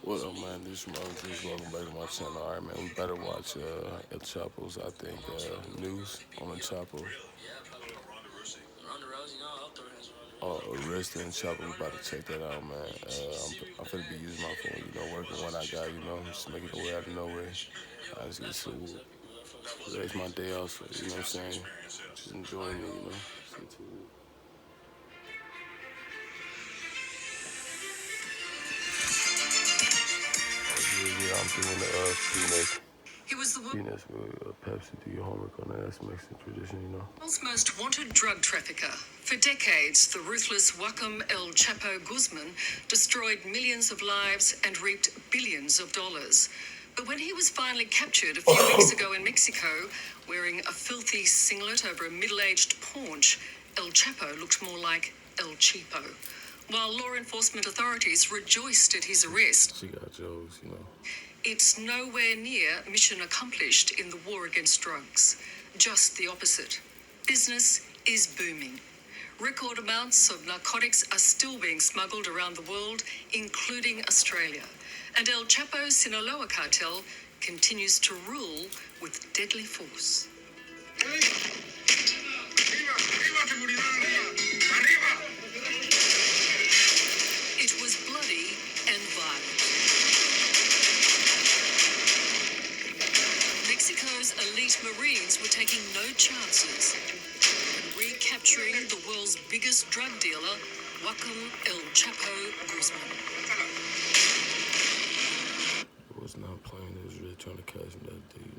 What up, man? This is Moses. Welcome back to my channel. All right, man. We better watch El Chapo's, I think, news on the Chapo. Arresting Chapo. We about to check that out, man. I'm finna be using my phone, working when I got, just making it way out of nowhere. I just get to raise my day off, so, you know what I'm saying? Just enjoying it, Yeah, I'm doing the peanuts. He was the peanuts with Pepsi. Do your homework on that. That's Mexican tradition. World's most wanted drug trafficker. For decades, the ruthless Joaquim El Chapo Guzman destroyed millions of lives and reaped billions of dollars. But when he was finally captured a few weeks ago in Mexico, wearing a filthy singlet over a middle-aged paunch, El Chapo looked more like El Cheapo. While law enforcement authorities rejoiced at his arrest, She got jokes. It's nowhere near mission accomplished in the war against drugs. Just the opposite. Business is booming. Record amounts of narcotics are still being smuggled around the world, including Australia. And El Chapo's Sinaloa cartel continues to rule with deadly force. It was bloody and violent. Mexico's elite Marines were taking no chances in recapturing the world's biggest drug dealer, Joaquim El Chapo Guzman. I was not playing. It was really trying to catch him that day.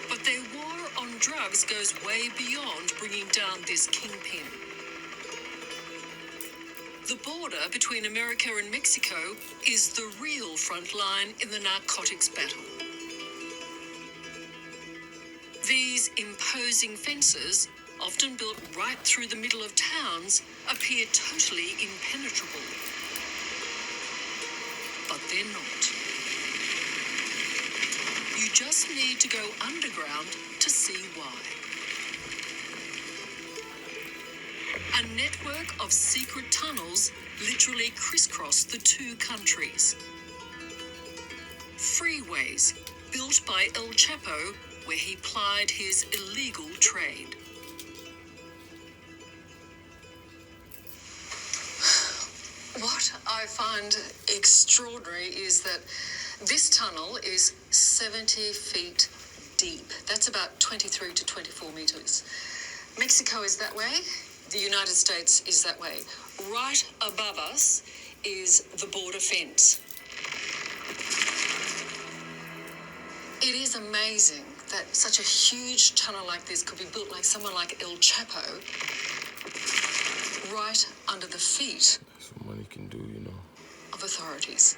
But their war on drugs goes way beyond bringing down this kingpin. The border between America and Mexico is the real front line in the narcotics battle. These imposing fences, often built right through the middle of towns, appear totally impenetrable. But they're not. You just need to go underground to see why. A network of secret tunnels literally crisscross the two countries. Freeways built by El Chapo, where he plied his illegal trade. What I find extraordinary is that this tunnel is 70 feet deep. That's about 23 to 24 meters. Mexico is that way. The United States is that way. Right above us is the border fence. It is amazing that such a huge tunnel like this could be built like someone like El Chapo, right under the feet That's what money can do, of authorities.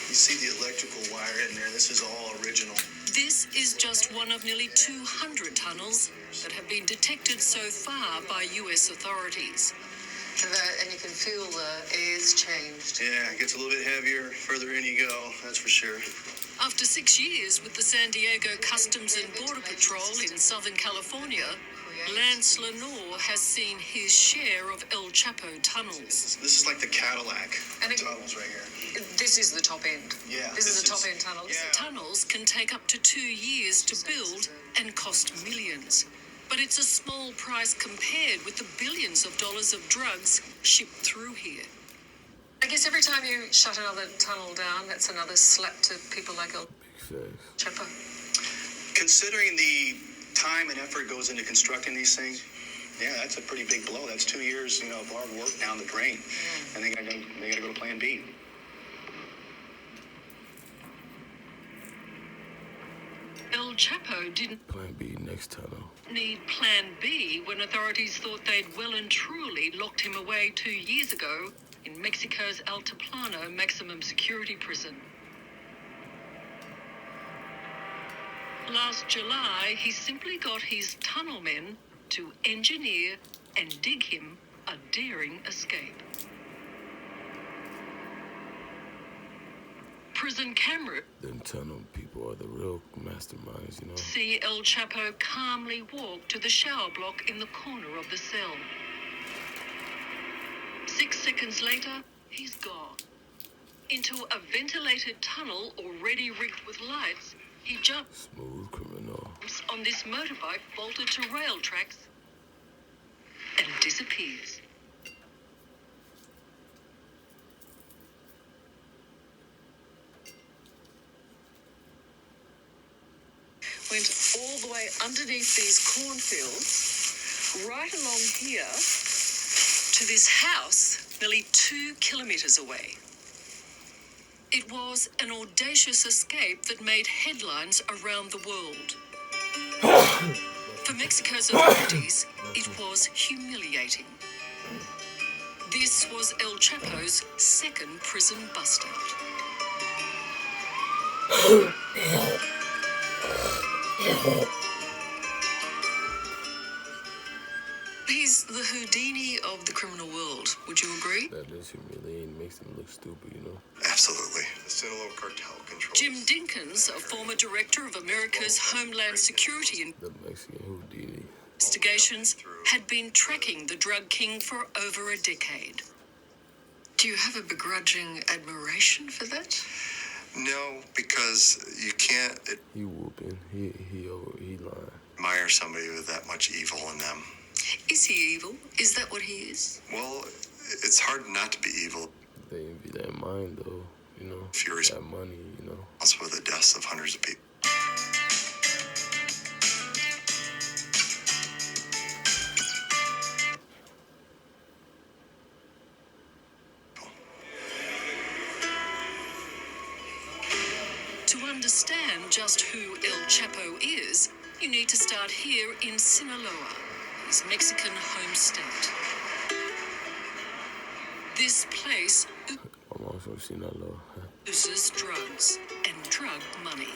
You see the electrical wire in there. This is all original. This is just one of nearly 200 tunnels that have been detected so far by US authorities. And you can feel the air's changed. Yeah, it gets a little bit heavier further in you go, that's for sure. After 6 years with the San Diego Customs and Border Patrol in Southern California, Lance Lenore has seen his share of El Chapo tunnels. This is like the Cadillac tunnels right here. This is the top end. Yeah. This is the top end tunnels. Yeah. Tunnels can take up to 2 years to build and cost millions. But it's a small price compared with the billions of dollars of drugs shipped through here. I guess every time you shut another tunnel down, that's another slap to people like El Chapo. Considering the time and effort goes into constructing these things, yeah, that's a pretty big blow. That's 2 years, of hard work down the drain. And they gotta go to plan B. El Chapo didn't Plan B next tunnel. need Plan B when authorities thought they'd well and truly locked him away 2 years ago in Mexico's Altiplano maximum security prison. Last July, he simply got his tunnel men to engineer and dig him a daring escape. Prison camera Them tunnel people are the real masterminds, see El Chapo calmly walk to the shower block in the corner of the cell. Seconds later, he's gone. Into a ventilated tunnel already rigged with lights, he jumps Smooth criminal. on this motorbike bolted to rail tracks and disappears. Went all the way underneath these cornfields, right along here to this house nearly 2 kilometres away. It was an audacious escape that made headlines around the world. For Mexico's authorities, it was humiliating. This was El Chapo's second prison bust-out. He's the Houdini of the criminal world. Would you agree? That is humiliating. Makes him look stupid, you know. Absolutely. The Sinaloa cartel controls. Jim Dinkins, a former director of America's Homeland Security The Mexican Houdini. investigations, had been tracking the drug king for over a decade. Do you have a begrudging admiration for that? No, because you can't He whooping. He lying. admire somebody with that much evil in them. Is he evil? Is that what he is? Well, it's hard not to be evil They envy that mind though, you know. if you're That money, you know. responsible for the deaths of hundreds of people. To understand just who El Chapo is, you need to start here in Sinaloa, his Mexican home state. This place I'm also Sinaloa. oozes drugs and drug money.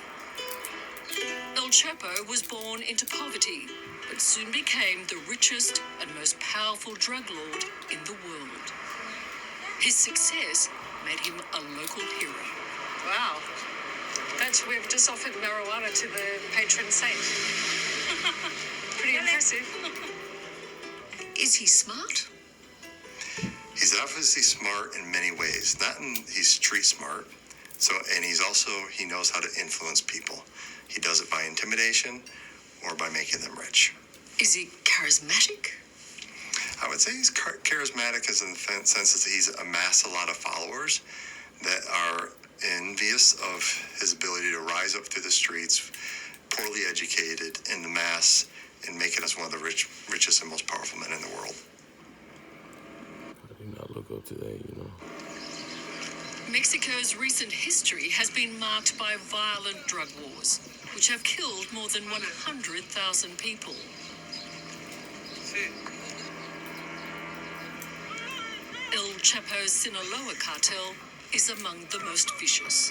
El Chapo was born into poverty, but soon became the richest and most powerful drug lord in the world. His success made him a local hero. Wow. We've just offered marijuana to the patron saint. Pretty impressive. Is he smart? He's obviously smart in many ways. He's street smart. And he knows how to influence people. He does it by intimidation or by making them rich. Is he charismatic? I would say he's charismatic in the sense that he's amassed a lot of followers that are envious of his ability to rise up through the streets, poorly educated in the mass, and making us one of the richest and most powerful men in the world. I do not look up to that, you know. Mexico's recent history has been marked by violent drug wars, which have killed more than 100,000 people. El Chapo's Sinaloa cartel is among the most vicious.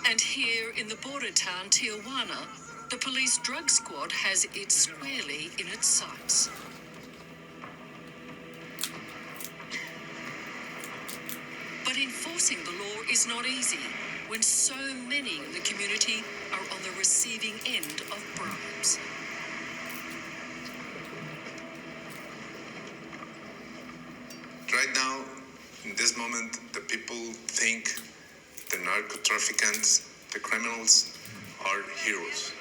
And here in the border town Tijuana, the police drug squad has it squarely in its sights. But enforcing the law is not easy when so many in the community are on the receiving end of bribes. Right now, in this moment, the people think the narco-traffickants, the criminals, are heroes.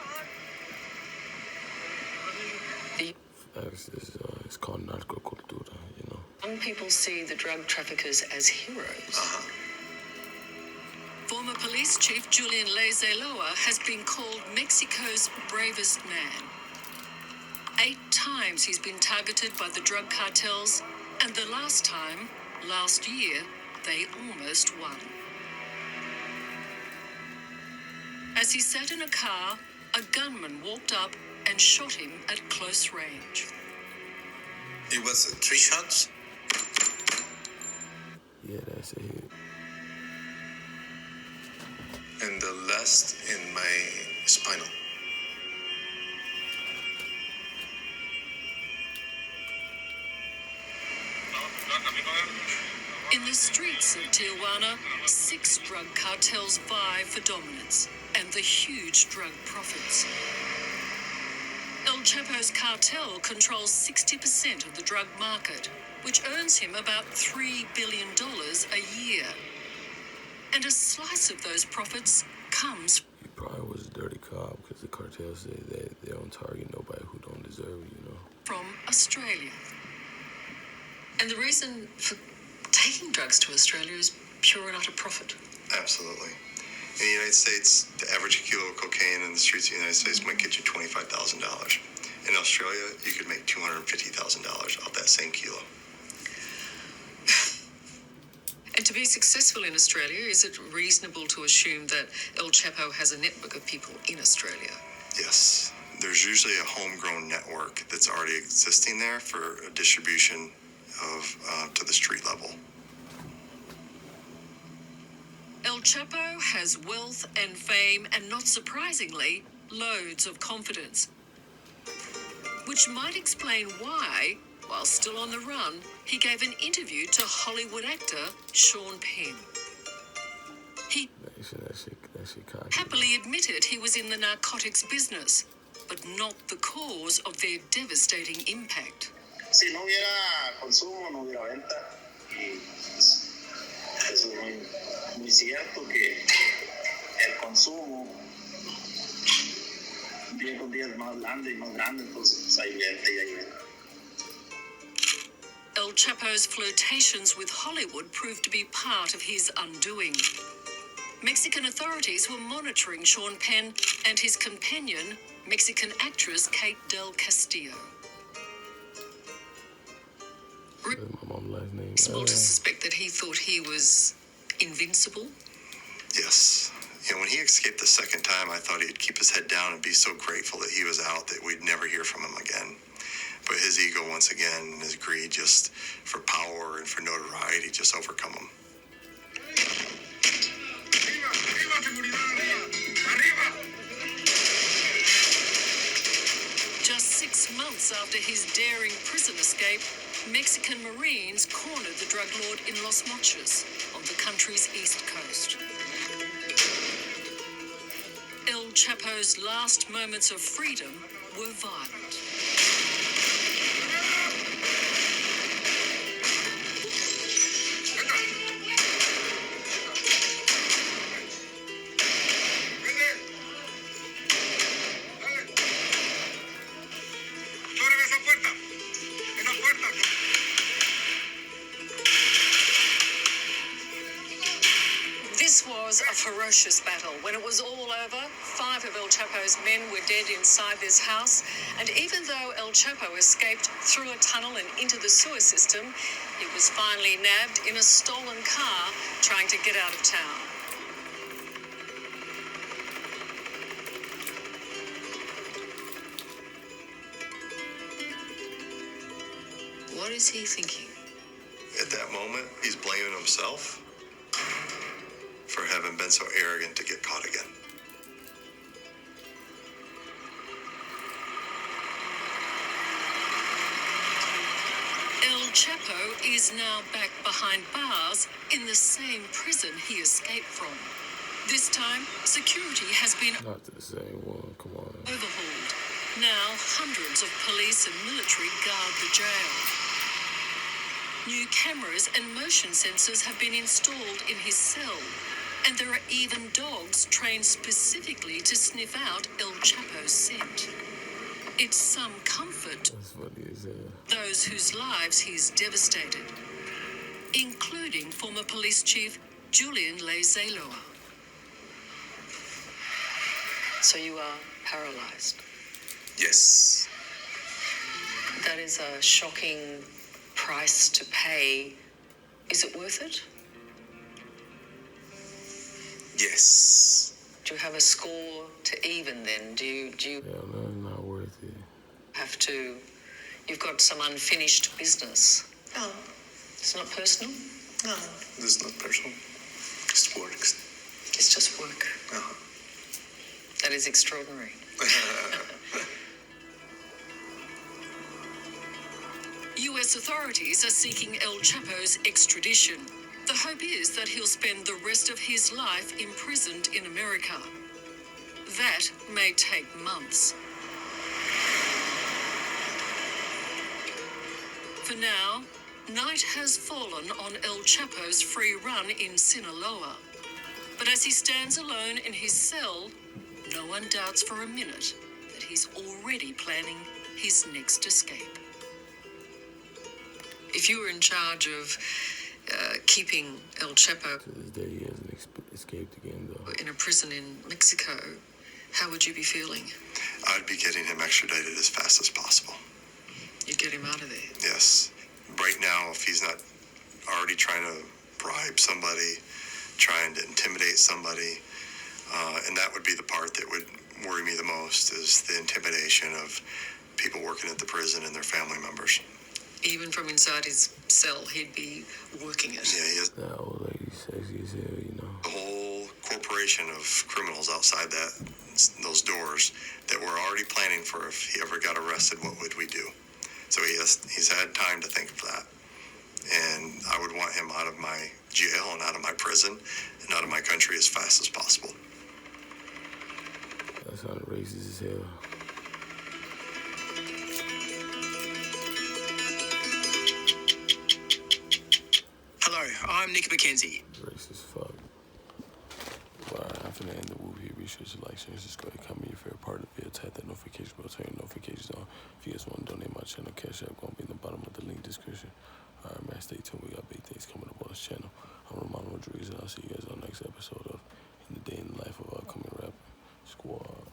It's called narcocultura, you know. Young people see the drug traffickers as heroes. Former police chief Julian Lezeloa has been called Mexico's bravest man. 8 times he's been targeted by the drug cartels, and the last time, last year, they almost won. As he sat in a car, a gunman walked up and shot him at close range. It was 3 shots. Yeah, that's a hit. And the last in my spinal. In the streets of Tijuana, 6 drug cartels vie for dominance and the huge drug profits. El Chapo's cartel controls 60% of the drug market, which earns him about $3 billion a year. And a slice of those profits comes. He probably was a dirty cop because the cartel said that they don't target nobody who don't deserve it, you know. From Australia. And the reason for taking drugs to Australia is pure and utter profit. Absolutely. In the United States, the average kilo of cocaine in the streets of the United States might get you $25,000. In Australia, you could make $250,000 off that same kilo. And to be successful in Australia, is it reasonable to assume that El Chapo has a network of people in Australia? Yes. There's usually a homegrown network that's already existing there for a distribution of to the street level. El Chapo has wealth and fame and, not surprisingly, loads of confidence. Which might explain why, while still on the run, he gave an interview to Hollywood actor Sean Penn. He That shit cocky. happily admitted he was in the narcotics business, but not the cause of their devastating impact. Si no hubiera consumo, no hubiera venta. Y pues, eso es muy cierto que el consumo día con día es más grande y más grande, entonces pues, hay venta y hay venta. El Chapo's flirtations with Hollywood proved to be part of his undoing. Mexican authorities were monitoring Sean Penn and his companion, Mexican actress Kate Del Castillo. That's my mom's last name. Reasonable to suspect that he thought he was invincible. Yes. You know, when he escaped the second time, I thought he'd keep his head down and be so grateful that he was out that we'd never hear from him again. But his ego, once again, and his greed just for power and for notoriety just overcome him. Just 6 months after his daring prison escape, Mexican Marines cornered the drug lord in Los Mochis on the country's east coast. El Chapo's last moments of freedom were violent. This was a ferocious battle. When it was all over, 5 of El Chapo's men were dead inside this house, and even though El Chapo escaped through a tunnel and into the sewer system, he was finally nabbed in a stolen car trying to get out of town. What is he thinking? At that moment, he's blaming himself for having been so arrogant to get caught again. El Chapo is now back behind bars in the same prison he escaped from. This time, security has been Not the same one, come on. overhauled. Now, hundreds of police and military guard the jail. New cameras and motion sensors have been installed in his cell, and there are even dogs trained specifically to sniff out El Chapo's scent. It's some comfort That's funny as hell. those whose lives he's devastated, including former police chief Julian Leizeloa. So you are paralyzed. Yes. That is a shocking price to pay. Is it worth it? Yes. Do you have a score to even then? Do you Hell no, it's not worth it. have to, you've got some unfinished business? No, It's not personal? no. This is not personal. Just works. It's just work. Uh-huh. That is extraordinary. US authorities are seeking El Chapo's extradition. The hope is that he'll spend the rest of his life imprisoned in America. That may take months. For now, night has fallen on El Chapo's free run in Sinaloa. But as he stands alone in his cell, no one doubts for a minute that he's already planning his next escape. If you were in charge of keeping El Chapo To this day, he hasn't escaped again, though. in a prison in Mexico, how would you be feeling? I'd be getting him extradited as fast as possible. You'd get him out of there. Yes. Right now, if he's not already trying to bribe somebody, trying to intimidate somebody, and that would be the part that would worry me the most, is the intimidation of people working at the prison and their family members. Even from inside his cell, he'd be working it. Yeah, he has That old lady, sexy as hell, you know. a whole corporation of criminals outside those doors that were already planning for if he ever got arrested, what would we do? So he's had time to think of that. And I would want him out of my jail and out of my prison and out of my country as fast as possible. That sounded racist as hell. Hello, I'm Nick McKenzie. Racist fuck. Alright, I'm finna end the Woo here. Be sure to like, share, subscribe, comment your favorite part of the video, tap that notification bell, turn your notifications on. If you guys want to donate my channel, CashApp gonna be in the bottom of the link description. Alright, man, stay tuned. We got big things coming up on this channel. I'm Sledrorodriguez, and I'll see you guys on the next episode of In the Day in the Life of Upcoming Rapper Squad.